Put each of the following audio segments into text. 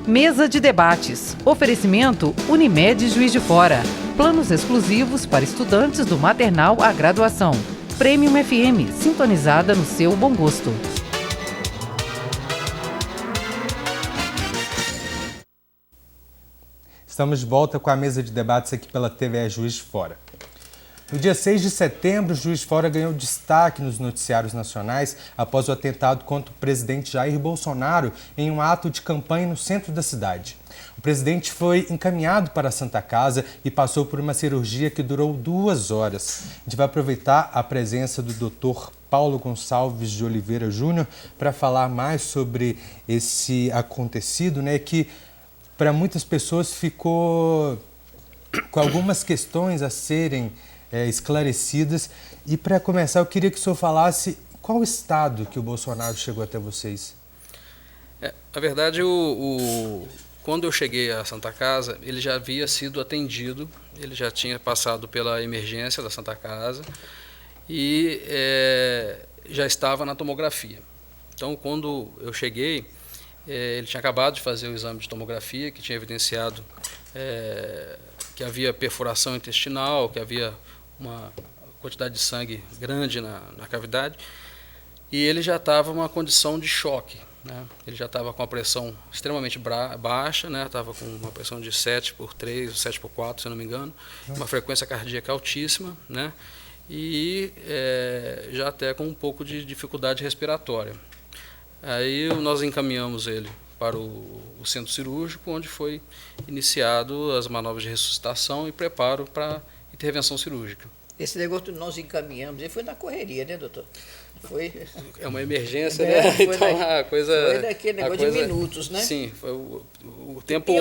Mesa de debates. Oferecimento Unimed Juiz de Fora. Planos exclusivos para estudantes do maternal à graduação. Premium FM, sintonizada no seu bom gosto. Estamos de volta com a mesa de debates aqui pela TVE Juiz de Fora. No dia 6 de setembro, o Juiz de Fora ganhou destaque nos noticiários nacionais após o atentado contra o presidente Jair Bolsonaro em um ato de campanha no centro da cidade. O presidente foi encaminhado para a Santa Casa e passou por uma cirurgia que durou 2 horas. A gente vai aproveitar a presença do Dr. Paulo Gonçalves de Oliveira Júnior para falar mais sobre esse acontecido, que para muitas pessoas ficou com algumas questões a serem esclarecidas. E para começar, eu queria que o senhor falasse qual o estado que o Bolsonaro chegou até vocês. Na verdade, quando eu cheguei à Santa Casa, ele já havia sido atendido, ele já tinha passado pela emergência da Santa Casa e já estava na tomografia. Então, quando eu cheguei, ele tinha acabado de fazer o exame de tomografia, que tinha evidenciado que havia perfuração intestinal, que havia uma quantidade de sangue grande na cavidade, e ele já estava em uma condição de choque, Ele já estava com a pressão extremamente baixa, estava com uma pressão de 7/3 ou 7/4, se eu não me engano, uma frequência cardíaca altíssima, e já até com um pouco de dificuldade respiratória. Aí nós encaminhamos ele para o centro cirúrgico, onde foi iniciado as manobras de ressuscitação e preparo para intervenção cirúrgica. Esse negócio nós encaminhamos, ele foi na correria, né, doutor? É uma emergência, né? Foi daquele negócio de minutos, né? Sim, foi o tempo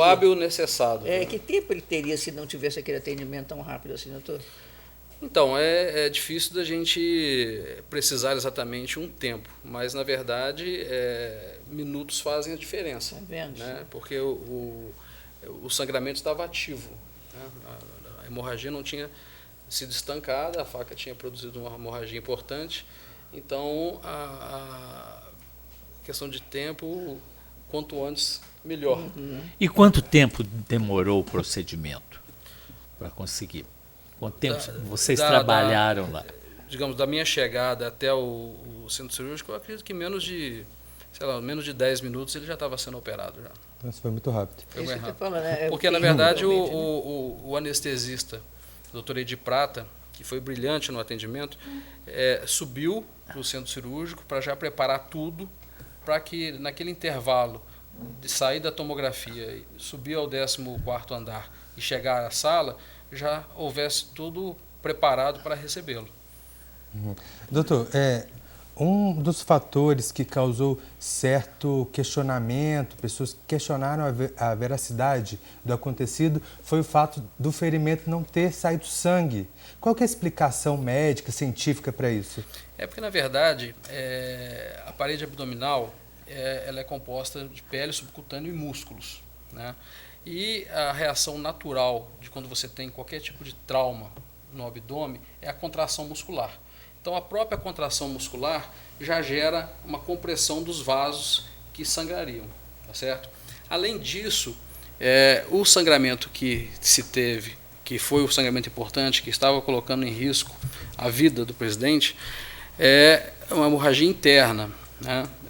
hábil necessário. Que tempo ele teria se não tivesse aquele atendimento tão rápido assim, doutor? Então, é difícil da gente precisar exatamente um tempo, mas, na verdade, minutos fazem a diferença. Tá vendo? Porque o sangramento estava ativo. A hemorragia não tinha sido estancada, a faca tinha produzido uma hemorragia importante, então a questão de tempo, quanto antes, melhor. E quanto tempo demorou o procedimento para conseguir? Quanto tempo vocês trabalharam lá? Digamos, da minha chegada até o centro cirúrgico, eu acredito que menos de 10 minutos ele já estava sendo operado. Isso foi muito rápido. Foi muito rápido. Falando, porque, na verdade, o anestesista, o Dr. Edi Prata, que foi brilhante no atendimento, subiu para o centro cirúrgico para já preparar tudo para que, naquele intervalo de sair da tomografia, subir ao 14º andar e chegar à sala, já houvesse tudo preparado para recebê-lo. Doutor, um dos fatores que causou certo questionamento, pessoas questionaram a veracidade do acontecido, foi o fato do ferimento não ter saído sangue. Qual que é a explicação médica, científica para isso? Porque, na verdade, a parede abdominal ela é composta de pele, subcutâneo e músculos, E a reação natural de quando você tem qualquer tipo de trauma no abdômen é a contração muscular. Então, a própria contração muscular já gera uma compressão dos vasos que sangrariam, tá certo? Além disso, o sangramento que se teve, que foi o sangramento importante, que estava colocando em risco a vida do presidente, é uma hemorragia interna,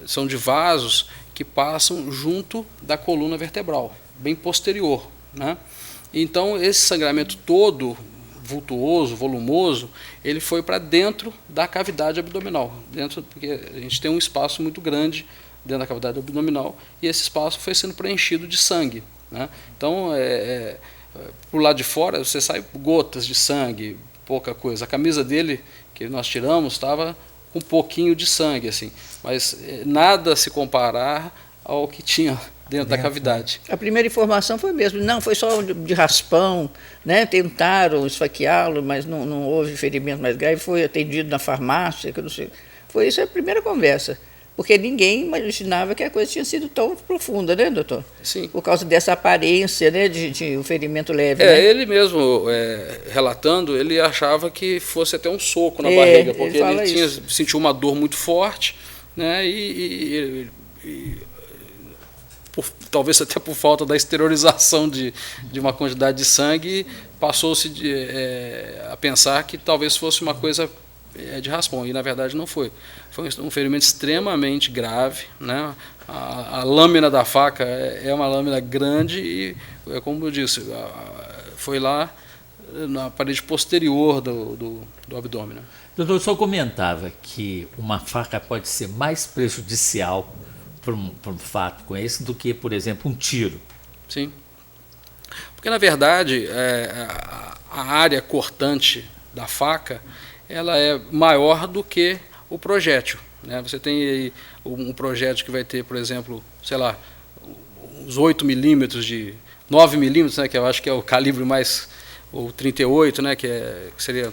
São de vasos que passam junto da coluna vertebral, bem posterior, Então, esse sangramento todo, vultuoso, volumoso, ele foi para dentro da cavidade abdominal, porque a gente tem um espaço muito grande dentro da cavidade abdominal e esse espaço foi sendo preenchido de sangue, Então, por lado de fora, você sai gotas de sangue, pouca coisa. A camisa dele, que nós tiramos, estava com um pouquinho de sangue, assim, mas nada a se comparar ao que tinha dentro da cavidade. A primeira informação foi mesmo, não, foi só de raspão, tentaram esfaqueá-lo, mas não houve ferimento mais grave, foi atendido na farmácia, que eu não sei. Foi isso a primeira conversa, porque ninguém imaginava que a coisa tinha sido tão profunda, né, doutor? Sim. Por causa dessa aparência, de um ferimento leve. Ele mesmo, relatando, ele achava que fosse até um soco na barriga, porque ele sentiu uma dor muito forte, e talvez até por falta da exteriorização de uma quantidade de sangue, passou-se a pensar que talvez fosse uma coisa de raspão, e na verdade não foi. Foi um ferimento extremamente grave, né? A lâmina da faca é uma lâmina grande e, como eu disse, foi lá na parede posterior do abdômen. Doutor, o senhor comentava que uma faca pode ser mais prejudicial para um fato como esse do que, por exemplo, um tiro. Sim. Porque, na verdade, a área cortante da faca ela é maior do que o projétil, né? Você tem aí um projétil que vai ter, por exemplo, sei lá, uns 8 milímetros de 9 milímetros, né, que eu acho que é o calibre mais, ou 38, né, que seria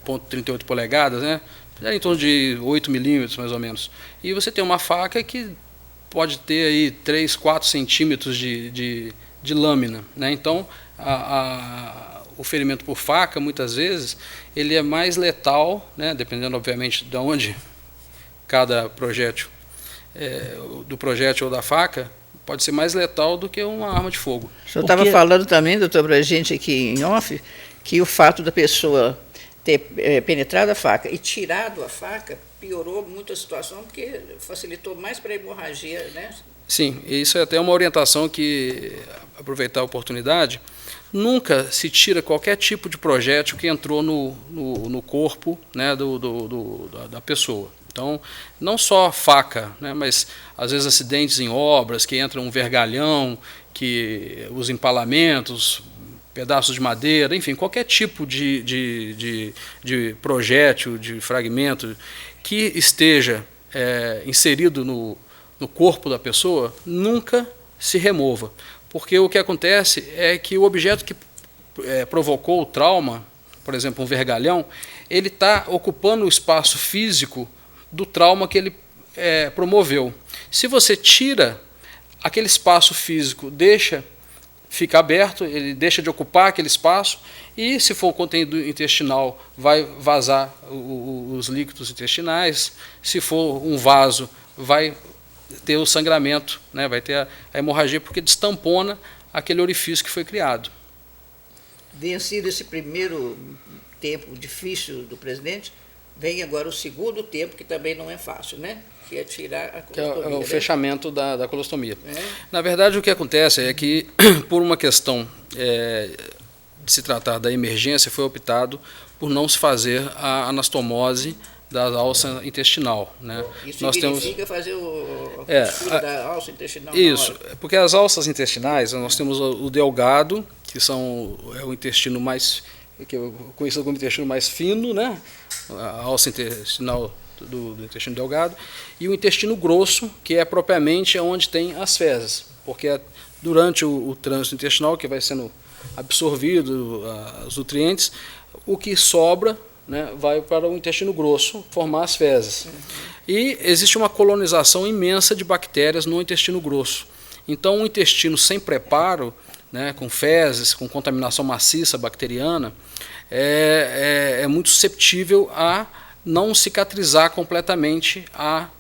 ponto 38 polegadas, né, em torno de 8 milímetros mais ou menos. E você tem uma faca que pode ter aí 3, 4 centímetros de lâmina, né? Então o ferimento por faca, muitas vezes, ele é mais letal, né, dependendo, obviamente, de onde cada projétil, do projétil ou da faca, pode ser mais letal do que uma arma de fogo. O senhor estava falando também, doutor, para a gente aqui em off, que o fato da pessoa ter penetrado a faca e tirado a faca piorou muito a situação, porque facilitou mais para a hemorragia, né? Sim, isso é até uma orientação que, aproveitar a oportunidade, nunca se tira qualquer tipo de projétil que entrou no corpo, né, da pessoa. Então, não só faca, né, mas às vezes acidentes em obras, que entra um vergalhão, que os empalamentos, pedaços de madeira, enfim, qualquer tipo de projétil, de fragmento que esteja inserido no corpo da pessoa, nunca se remova. Porque o que acontece é que o objeto que provocou o trauma, por exemplo, um vergalhão, ele está ocupando o espaço físico do trauma que ele promoveu. Se você tira, aquele espaço físico fica aberto, ele deixa de ocupar aquele espaço, e se for conteúdo intestinal, vai vazar os líquidos intestinais, se for um vaso, vai ter o sangramento, né, vai ter a hemorragia, porque destampona aquele orifício que foi criado. Vencido esse primeiro tempo difícil do presidente, vem agora o segundo tempo, que também não é fácil, né? Que é tirar a colostomia. Que é o fechamento da colostomia. É. Na verdade, o que acontece é que, por uma questão de se tratar da emergência, foi optado por não se fazer a anastomose da alça intestinal, né? Isso significa fazer a costura da alça intestinal? Isso, porque as alças intestinais, nós temos o delgado, que é o intestino mais, que eu conheço como intestino mais fino, né? A alça intestinal do intestino delgado, e o intestino grosso, que é propriamente onde tem as fezes, porque é durante o trânsito intestinal, que vai sendo absorvido os nutrientes, o que sobra, né, vai para o intestino grosso formar as fezes. E existe uma colonização imensa de bactérias no intestino grosso. Então, um intestino sem preparo, né, com fezes, com contaminação maciça bacteriana, é muito susceptível a não cicatrizar completamente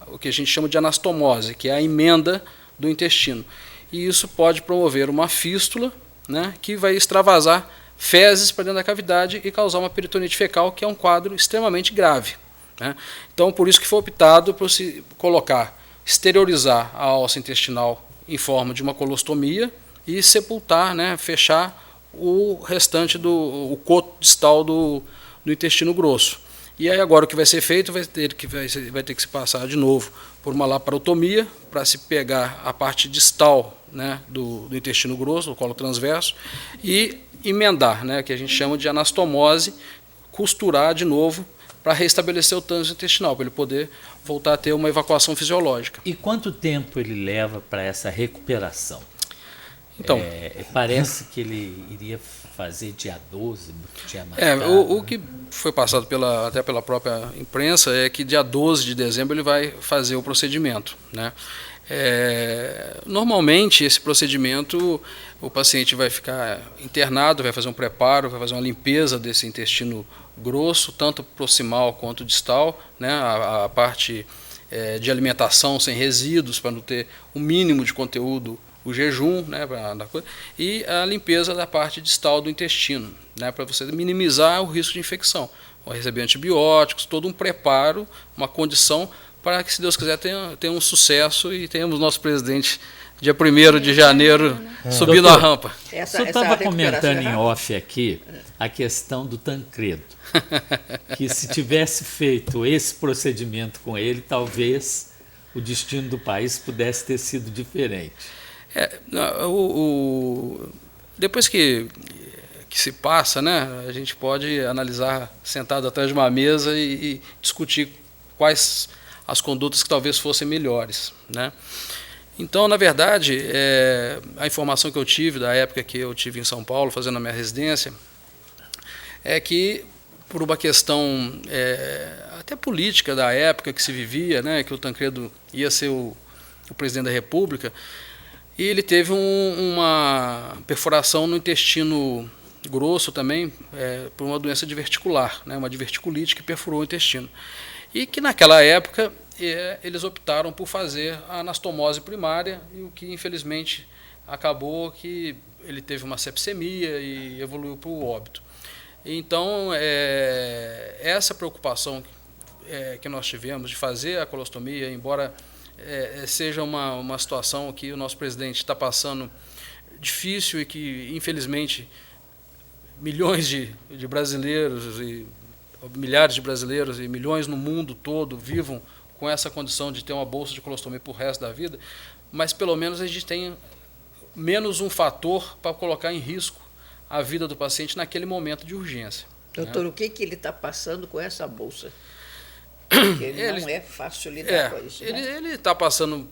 o que a gente chama de anastomose, que é a emenda do intestino. E isso pode promover uma fístula, né, que vai extravasar fezes para dentro da cavidade e causar uma peritonite fecal, que é um quadro extremamente grave, né? Então, por isso que foi optado por se exteriorizar a alça intestinal em forma de uma colostomia e sepultar, né, fechar o restante o coto distal do intestino grosso. E aí agora o que vai ser feito vai ter que se passar de novo por uma laparotomia para se pegar a parte distal, né, do intestino grosso, do colo transverso, e emendar, né, que a gente chama de anastomose, costurar de novo para restabelecer o trânsito intestinal, para ele poder voltar a ter uma evacuação fisiológica. E quanto tempo ele leva para essa recuperação? Então, parece que ele iria fazer dia 12, dia marcado. O que foi passado até pela própria imprensa é que dia 12 de dezembro ele vai fazer o procedimento, né? Normalmente esse procedimento, o paciente vai ficar internado, vai fazer um preparo, vai fazer uma limpeza desse intestino grosso, tanto proximal quanto distal, né? A parte de alimentação sem resíduos, para não ter o mínimo de conteúdo, o jejum, né, e a limpeza da parte distal do intestino, né, para você minimizar o risco de infecção. Vai receber antibióticos, todo um preparo, uma condição para que, se Deus quiser, tenha um sucesso e tenhamos nosso presidente dia 1º de janeiro subindo a rampa. O senhor estava comentando em off aqui a questão do Tancredo, que se tivesse feito esse procedimento com ele, talvez o destino do país pudesse ter sido diferente. Depois que se passa, né, a gente pode analisar sentado atrás de uma mesa e discutir quais as condutas que talvez fossem melhores, né? Então, na verdade, a informação que eu tive da época que eu tive em São Paulo, fazendo a minha residência, é que, por uma questão até política da época que se vivia, né, que o Tancredo ia ser o presidente da República, e ele teve uma perfuração no intestino grosso também, por uma doença diverticular, né, uma diverticulite que perfurou o intestino. E que naquela época eles optaram por fazer a anastomose primária, e o que infelizmente acabou que ele teve uma sepsemia e evoluiu para o óbito. Então, essa preocupação que nós tivemos de fazer a colostomia, embora seja uma situação que o nosso presidente está passando difícil e que, infelizmente, milhões de brasileiros e milhares de brasileiros e milhões no mundo todo vivam com essa condição de ter uma bolsa de colostomia para o resto da vida, mas pelo menos a gente tem menos um fator para colocar em risco a vida do paciente naquele momento de urgência. Doutor, o que ele está passando com essa bolsa? Porque ele não é fácil lidar com isso. Ele está passando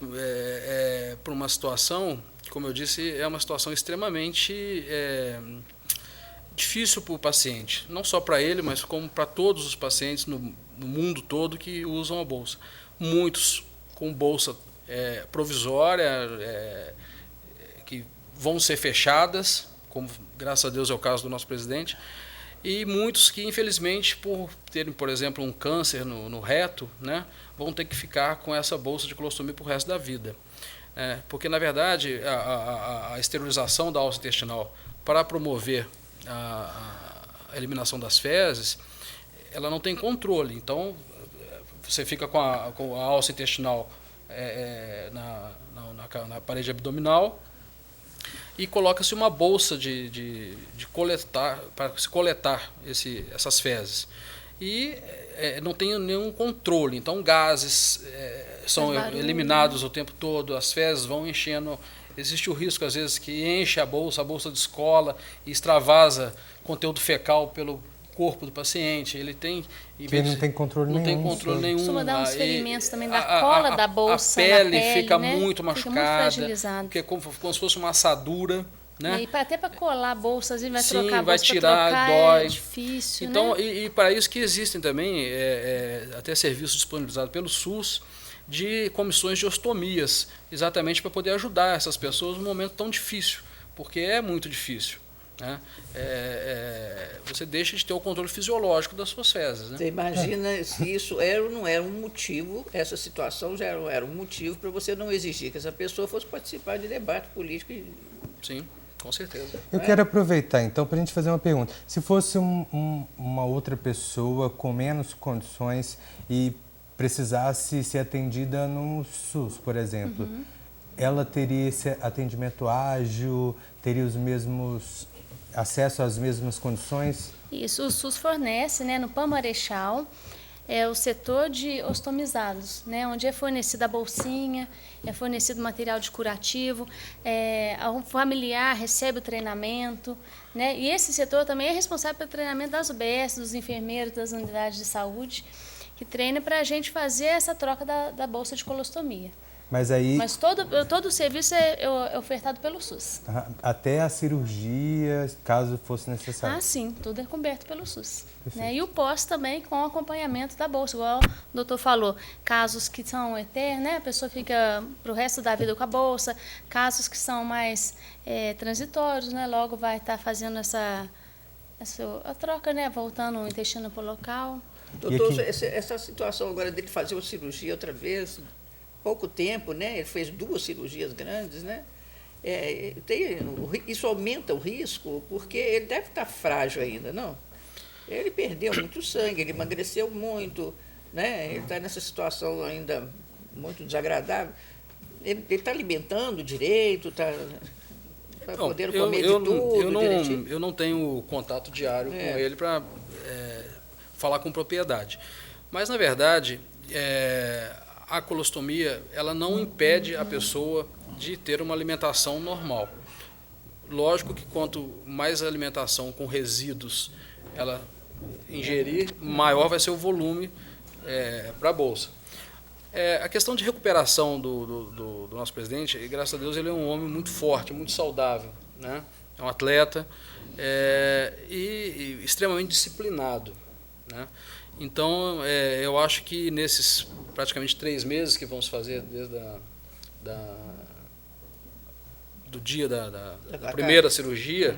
por uma situação, como eu disse, é uma situação extremamente difícil para o paciente, não só para ele, mas como para todos os pacientes no mundo todo que usam a bolsa. Muitos com bolsa provisória, que vão ser fechadas, como graças a Deus é o caso do nosso presidente, e muitos que, infelizmente, por terem, por exemplo, um câncer no reto, né, vão ter que ficar com essa bolsa de colostomia para o resto da vida. Porque, na verdade, a esterilização da alça intestinal para promover a eliminação das fezes, ela não tem controle. Então, você fica com a alça intestinal na parede abdominal e coloca-se uma bolsa para se coletar essas fezes. E não tem nenhum controle. Então, gases são eliminados o tempo todo, as fezes vão enchendo. Existe o risco, às vezes, que enche a bolsa descola e extravasa conteúdo fecal pelo corpo do paciente. Ele não tem controle nenhum. Costuma dar uns ferimentos também da cola da bolsa. A pele fica né? muito machucada, muito fragilizado. porque é como se fosse uma assadura. Né? E até para colar a bolsa, às vezes vai trocar a bolsa, vai tirar, trocar, dói. É difícil. Então, né? e para isso que existem também até serviços disponibilizados pelo SUS de comissões de ostomias, exatamente para poder ajudar essas pessoas num momento tão difícil, porque é muito difícil. Né? Você deixa de ter o controle fisiológico das suas fezes. Né? Você imagina se isso era ou não era um motivo, essa situação já era um motivo para você não exigir que essa pessoa fosse participar de debate político. Sim, com certeza. Eu quero aproveitar, então, para a gente fazer uma pergunta. Se fosse uma outra pessoa com menos condições e precisasse ser atendida no SUS, por exemplo, ela teria esse atendimento ágil, teria os mesmos acesso às mesmas condições? Isso, o SUS fornece, né, no PAN Marechal, o setor de ostomizados, né, onde é fornecida a bolsinha, é fornecido material de curativo, o familiar recebe o treinamento, né, e esse setor também é responsável pelo treinamento das UBS, dos enfermeiros, das unidades de saúde, que treina para a gente fazer essa troca da bolsa de colostomia. Mas todo o serviço é ofertado pelo SUS. Até a cirurgia, caso fosse necessário. Sim, tudo é coberto pelo SUS. Né? E o pós também com acompanhamento da bolsa, igual o doutor falou, casos que são eternos, né? A pessoa fica para o resto da vida com a bolsa, casos que são mais transitórios, né? Logo vai estar fazendo a troca, né? Voltando o intestino para o local. Doutor, essa situação agora dele fazer uma cirurgia outra vez, pouco tempo, né? Ele fez 2 cirurgias grandes, né? Isso aumenta o risco, porque ele deve estar frágil ainda, não? Ele perdeu muito sangue, ele emagreceu muito, né? Ele está nessa situação ainda muito desagradável. Ele está alimentando direito, está podendo comer de tudo direitinho? Eu não tenho contato diário com ele para falar com propriedade. Mas, na verdade, a colostomia ela não impede a pessoa de ter uma alimentação normal. Lógico que quanto mais alimentação com resíduos ela ingerir, maior vai ser o volume para a bolsa. A questão de recuperação do nosso presidente, e graças a Deus ele é um homem muito forte, muito saudável, né? É um atleta e extremamente disciplinado, né? Então, eu acho que nesses praticamente 3 meses que vamos fazer desde do dia da primeira cirurgia,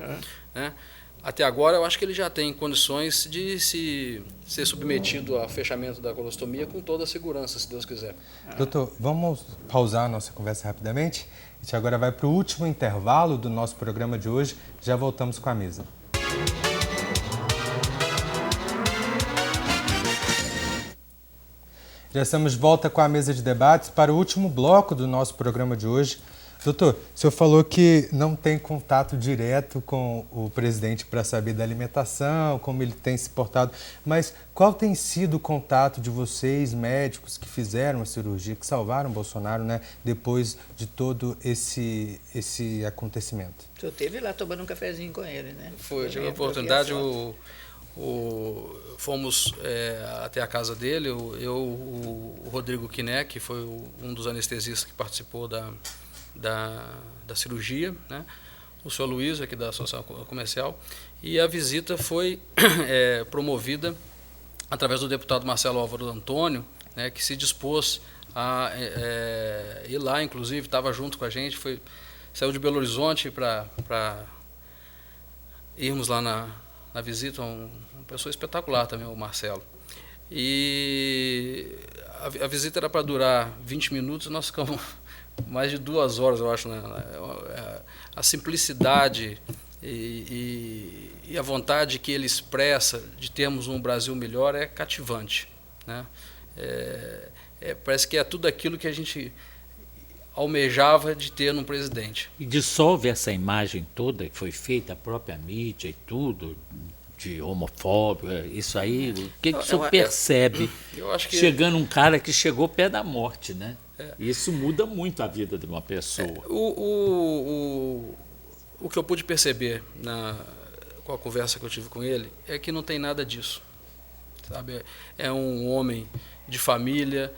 né? Até agora, eu acho que ele já tem condições de ser submetido a fechamento da colostomia com toda a segurança, se Deus quiser. Doutor, vamos pausar a nossa conversa rapidamente? A gente agora vai para o último intervalo do nosso programa de hoje. Já voltamos com a mesa. Já estamos de volta com a mesa de debates para o último bloco do nosso programa de hoje. Doutor, o senhor falou que não tem contato direto com o presidente para saber da alimentação, como ele tem se portado, mas qual tem sido o contato de vocês, médicos, que fizeram a cirurgia, que salvaram o Bolsonaro, né, depois de todo esse acontecimento? O senhor esteve lá tomando um cafezinho com ele, né? Foi, tive a oportunidade, fomos até a casa dele, o Rodrigo Quiné, que foi um dos anestesistas que participou da cirurgia, né? O senhor Luiz, aqui da Associação Comercial, e a visita foi promovida através do deputado Marcelo Álvaro Antônio, né, que se dispôs a ir lá, inclusive, estava junto com a gente, saiu de Belo Horizonte para irmos lá na visita, uma pessoa espetacular também, o Marcelo. E a visita era para durar 20 minutos, nós ficamos mais de 2 horas, eu acho, né? A simplicidade e a vontade que ele expressa de termos um Brasil melhor é cativante, né? Parece que é tudo aquilo que a gente almejava de ter num presidente. E dissolve essa imagem toda que foi feita, a própria mídia e tudo, de homofóbica, isso aí, o que o senhor percebe chegando um cara que chegou pé da morte, né? Isso muda muito a vida de uma pessoa. O que eu pude perceber com a conversa que eu tive com ele é que não tem nada disso, sabe? É um homem de família,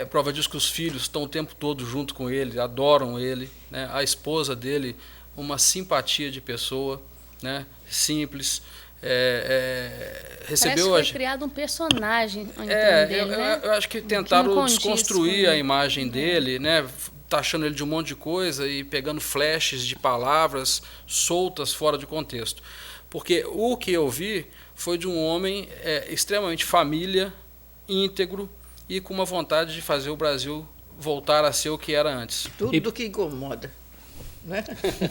prova disso que os filhos estão o tempo todo junto com ele, adoram ele, né? A esposa dele, uma simpatia de pessoa, né? Simples. Recebeu Parece que foi criado um personagem dele, né? Eu acho que tentaram desconstruir a imagem dele, né? Taxando ele de um monte de coisa e pegando flashes de palavras soltas fora de contexto. Porque o que eu vi foi de um homem extremamente família, íntegro e com uma vontade de fazer o Brasil voltar a ser o que era antes. Tudo que incomoda. Né?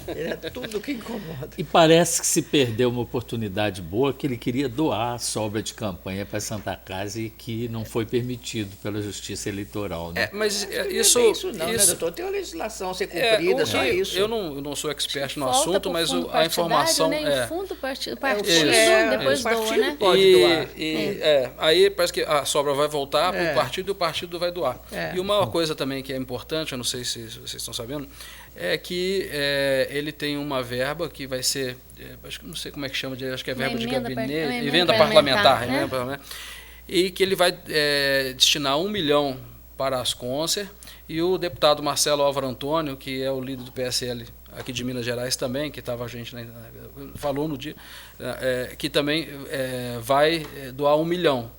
É tudo que incomoda. E parece que se perdeu uma oportunidade boa, que ele queria doar a sobra de campanha para a Santa Casa e que não foi permitido pela Justiça Eleitoral, né? Mas isso não, né, doutor? Tem uma legislação a ser cumprida, só isso. Eu não sou expert no assunto, mas a informação... Né? O fundo partido depois doa, né? Pode doar. Aí parece que a sobra vai voltar para o partido e o partido vai doar. E uma coisa também que é importante, eu não sei se vocês estão sabendo, é que ele tem uma verba que vai ser, acho que não sei como é que chama, acho que é verba de gabinete, emenda parlamentar, né? E que ele vai destinar 1 milhão para as Concer, e o deputado Marcelo Álvaro Antônio, que é o líder do PSL aqui de Minas Gerais também, que estava a gente, né, falou no dia, que também vai doar 1 milhão.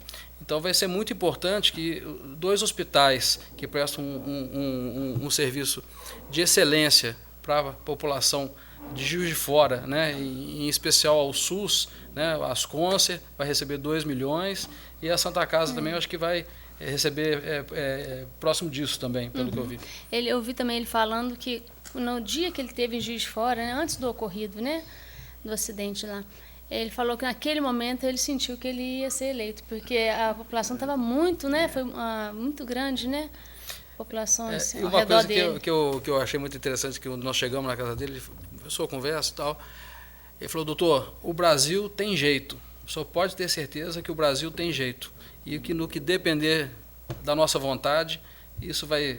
Então vai ser muito importante que 2 hospitais que prestam um serviço de excelência para a população de Juiz de Fora, né, em especial ao SUS, né, a Asconcer vai receber 2 milhões e a Santa Casa também eu acho que vai receber próximo disso também, pelo que eu vi. Eu vi também ele falando que no dia que ele teve em Juiz de Fora, né, antes do ocorrido, né, do acidente lá, ele falou que naquele momento ele sentiu que ele ia ser eleito, porque a população estava muito, né, foi muito grande, né, a população assim, ao redor dele. Uma coisa que eu achei muito interessante, que nós chegamos na casa dele, eu sou conversa e tal, ele falou, doutor, o Brasil tem jeito, só pode ter certeza que o Brasil tem jeito, e que no que depender da nossa vontade, isso vai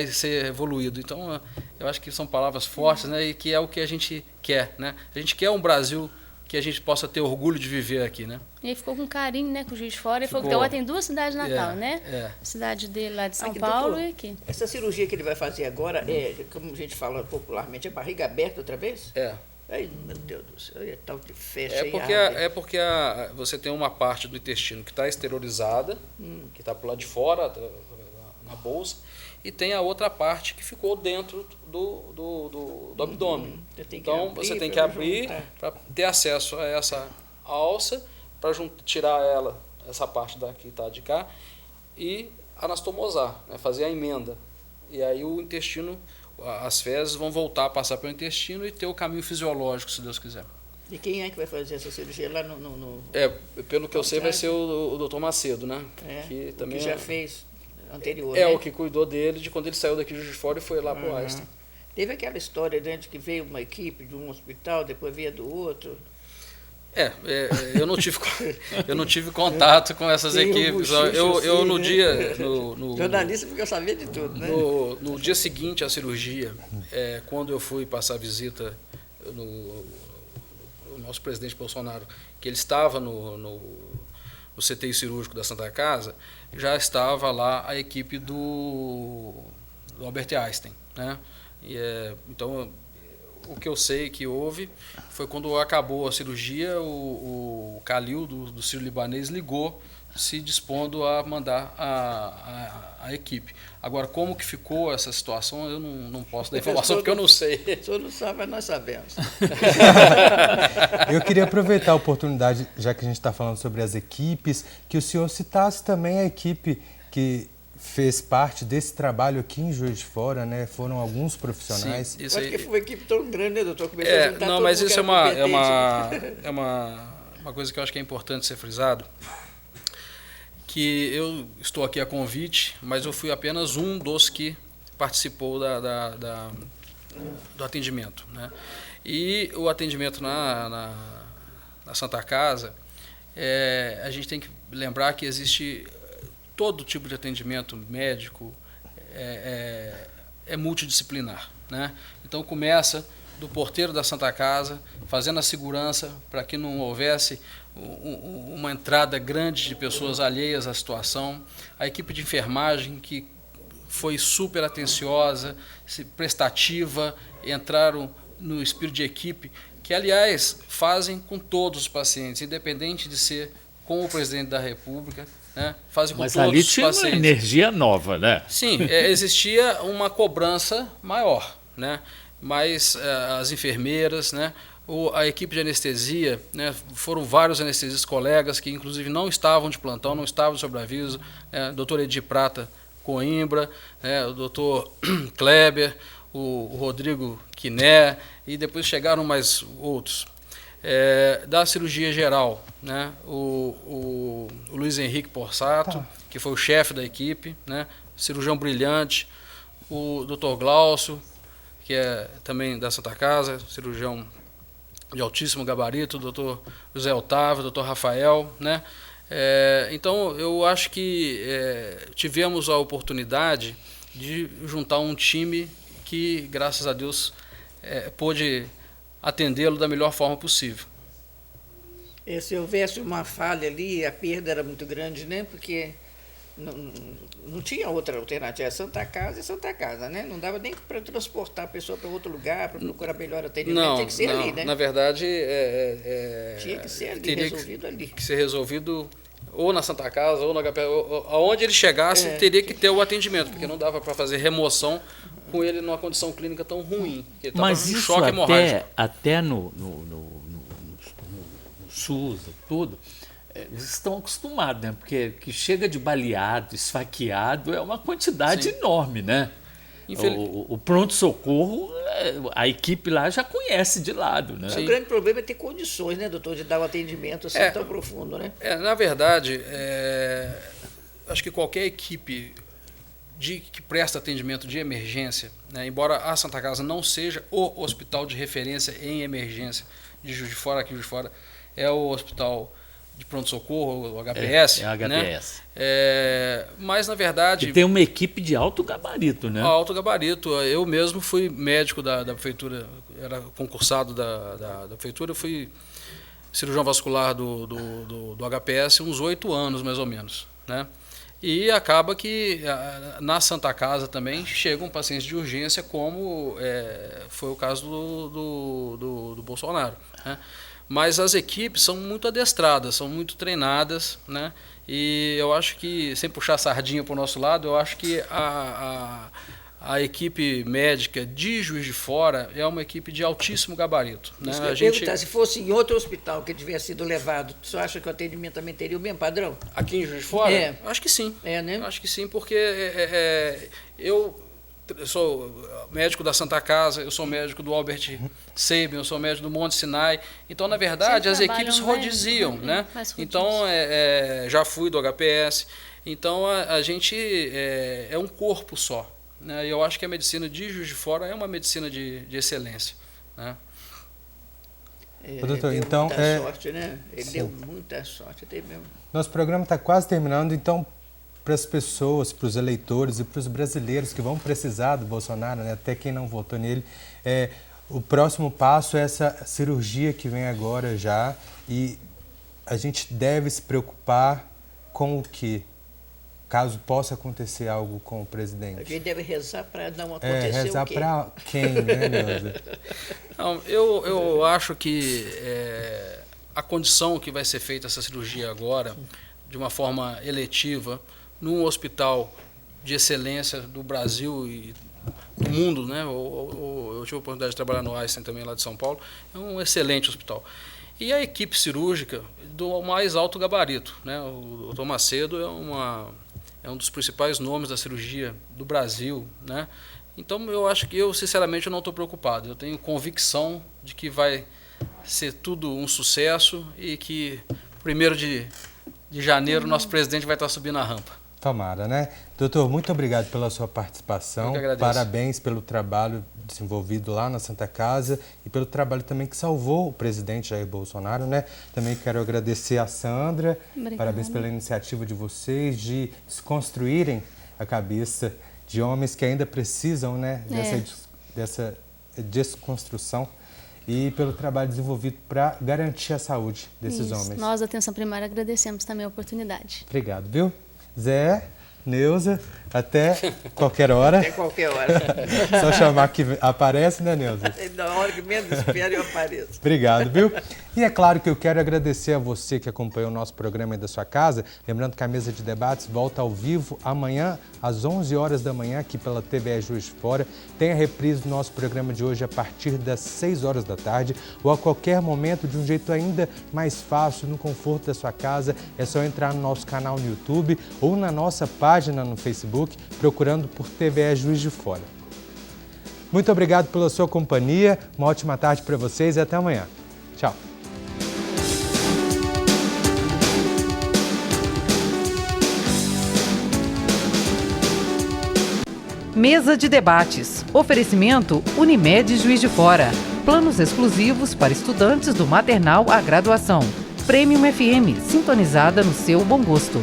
ser evoluído. Então, eu acho que são palavras fortes, né, e que é o que a gente quer, né? A gente quer um Brasil que a gente possa ter orgulho de viver aqui, né? E ele ficou com carinho, né, com o Juiz de Fora. Ele falou que agora tem 2 cidades de Natal, né? A cidade dele lá de São Paulo, doutor, e aqui. Essa cirurgia que ele vai fazer agora como a gente fala popularmente, é barriga aberta outra vez? Ai, meu Deus do céu, é tal de festa. Porque você tem uma parte do intestino que está exteriorizada, que está para lado de fora, na bolsa, e tem a outra parte que ficou dentro do abdômen. Então, você tem que abrir para ter acesso a essa alça, para tirar essa parte daqui tá, de cá, e anastomosar, né, fazer a emenda. E aí o intestino, as fezes vão voltar a passar pelo intestino e ter o caminho fisiológico, se Deus quiser. E quem é que vai fazer essa cirurgia lá no... Pelo que eu sei, vai ser o doutor Macedo, né? Que também já fez anterior, né? O que cuidou dele de quando ele saiu daqui de Juiz de Fora e foi lá para o Einstein. Teve aquela história de que veio uma equipe de um hospital, depois veio do outro. Eu não tive contato com essas equipes. Eu no dia... Jornalista, porque eu sabia de tudo, né? No dia seguinte à cirurgia, quando eu fui passar visita no nosso presidente Bolsonaro, que ele estava no CTI cirúrgico da Santa Casa, já estava lá a equipe do Albert Einstein, né? Então, o que eu sei que houve foi quando acabou a cirurgia, o Calil do Sírio-Libanês ligou, se dispondo a mandar a equipe. Agora, como que ficou essa situação, eu não posso dar informação, porque eu não sei. O senhor não sabe, mas nós sabemos. Eu queria aproveitar a oportunidade, já que a gente está falando sobre as equipes, que o senhor citasse também a equipe que fez parte desse trabalho aqui em Juiz de Fora, né? Foram alguns profissionais. Sim, isso aí... Acho que foi uma equipe tão grande, né, doutor? Não, mas isso é uma coisa que eu acho que é importante ser frisado, que eu estou aqui a convite, mas eu fui apenas um dos que participou do atendimento, né? E o atendimento na Santa Casa, a gente tem que lembrar que existe todo tipo de atendimento médico, é multidisciplinar, né? Então começa do porteiro da Santa Casa, fazendo a segurança para que não houvesse uma entrada grande de pessoas alheias à situação, a equipe de enfermagem que foi super atenciosa, prestativa, entraram no espírito de equipe, que aliás fazem com todos os pacientes, independente de ser com o presidente da República, né? Fazem com Mas todos ali os tinha pacientes. uma energia nova, né? Sim, existia uma cobrança maior, né? Mas as enfermeiras, né? A equipe de anestesia, né? Foram vários anestesistas colegas que inclusive não estavam de plantão, não estavam de sobreaviso, doutor Edir Prata Coimbra, o doutor Kleber, o Rodrigo Quiné, e depois chegaram mais outros. Da cirurgia geral, né? O Luiz Henrique Porsato, que foi o chefe da equipe, né? Cirurgião brilhante, o doutor Glaucio, que é também da Santa Casa, cirurgião de altíssimo gabarito, o doutor José Otávio, o doutor Rafael, né? Então, eu acho que tivemos a oportunidade de juntar um time que, graças a Deus, pôde atendê-lo da melhor forma possível. Se houvesse uma falha ali, a perda era muito grande, né? Porque não tinha outra alternativa. Santa Casa é Santa Casa, né? Não dava nem para transportar a pessoa para outro lugar, para procurar melhor atendimento. Tinha que ser ali, né? Na verdade, tinha que ser ali, resolvido ali. Que ser resolvido ou na Santa Casa, ou no HP, aonde ele chegasse, teria que ter o atendimento, porque não dava para fazer remoção com ele numa condição clínica tão ruim. Ele Mas em isso choque hemorrágico. até no SUS e tudo, eles estão acostumados, né? Porque que chega de baleado, esfaqueado, é uma quantidade Sim. enorme, né? O pronto-socorro, a equipe lá já conhece de lado, né? O grande problema é ter condições, né, doutor, de dar um atendimento assim tão profundo, né? Na verdade, acho que qualquer equipe que presta atendimento de emergência, né, embora a Santa Casa não seja o hospital de referência em emergência de Juiz de Fora, aqui em Juiz de Fora é o hospital de pronto-socorro, o HPS. É o HPS. Né? Mas, na verdade... E tem uma equipe de alto gabarito, né? Alto gabarito. Eu mesmo fui médico da prefeitura, era concursado da prefeitura, fui cirurgião vascular do HPS uns 8 anos, mais ou menos, né? E acaba que na Santa Casa também chegam pacientes de urgência, como foi o caso do Bolsonaro, né? Mas as equipes são muito adestradas, são muito treinadas, né? E eu acho que, sem puxar a sardinha para o nosso lado, eu acho que a equipe médica de Juiz de Fora é uma equipe de altíssimo gabarito, né? A gente perguntar, se fosse em outro hospital que tivesse sido levado, você acha que o atendimento também teria o mesmo padrão? Aqui em Juiz de Fora? Acho que sim. Né? Acho que sim, porque eu sou médico da Santa Casa, eu sou médico do Albert Sabin, eu sou médico do Monte Sinai. Então, na verdade, as equipes rodiziam, né? Então, já fui do HPS. Então, a gente é um corpo só, né? E eu acho que a medicina de Juiz de Fora é uma medicina de excelência, né? Doutor, deu então muita sorte, né? Ele deu muita sorte, até mesmo. Nosso programa está quase terminando, então, para as pessoas, para os eleitores e para os brasileiros que vão precisar do Bolsonaro, né, até quem não votou nele, o próximo passo é essa cirurgia que vem agora já, e a gente deve se preocupar com o quê? Caso possa acontecer algo com o presidente. A gente deve rezar para não acontecer rezar o quê? para quem, né, Neuza? Não, eu acho que a condição que vai ser feita essa cirurgia agora, de uma forma eletiva, num hospital de excelência do Brasil e do mundo, né? Eu tive a oportunidade de trabalhar no Einstein também, lá de São Paulo, é um excelente hospital. E a equipe cirúrgica do mais alto gabarito, né? O Dr. Macedo é um dos principais nomes da cirurgia do Brasil, né? Então, eu acho que sinceramente, não estou preocupado. Eu tenho convicção de que vai ser tudo um sucesso e que 1º de janeiro nosso presidente vai estar subindo a rampa. Tomara, né? Doutor, muito obrigado pela sua participação. Eu que agradeço. Parabéns pelo trabalho desenvolvido lá na Santa Casa e pelo trabalho também que salvou o presidente Jair Bolsonaro, né? Também quero agradecer a Sandra. Obrigada. Parabéns pela iniciativa de vocês de desconstruírem a cabeça de homens que ainda precisam, né, dessa desconstrução, e pelo trabalho desenvolvido para garantir a saúde desses homens. Nós, da Atenção Primária, agradecemos também a oportunidade. Obrigado, viu? Zé, Neuza, até qualquer hora. Até qualquer hora. Só chamar que aparece, né, Neuza? Na hora que menos espera, eu apareço. Obrigado, viu? E é claro que eu quero agradecer a você que acompanhou o nosso programa aí da sua casa. Lembrando que a mesa de debates volta ao vivo amanhã, às 11 horas da manhã, aqui pela TVE Juiz de Fora. Tem a reprise do nosso programa de hoje a partir das 6 horas da tarde, ou a qualquer momento, de um jeito ainda mais fácil, no conforto da sua casa. É só entrar no nosso canal no YouTube ou na nossa página no Facebook, procurando por TVE Juiz de Fora. Muito obrigado pela sua companhia, uma ótima tarde para vocês e até amanhã. Tchau. Mesa de debates. Oferecimento Unimed Juiz de Fora. Planos exclusivos para estudantes do maternal à graduação. Premium FM, sintonizada no seu bom gosto.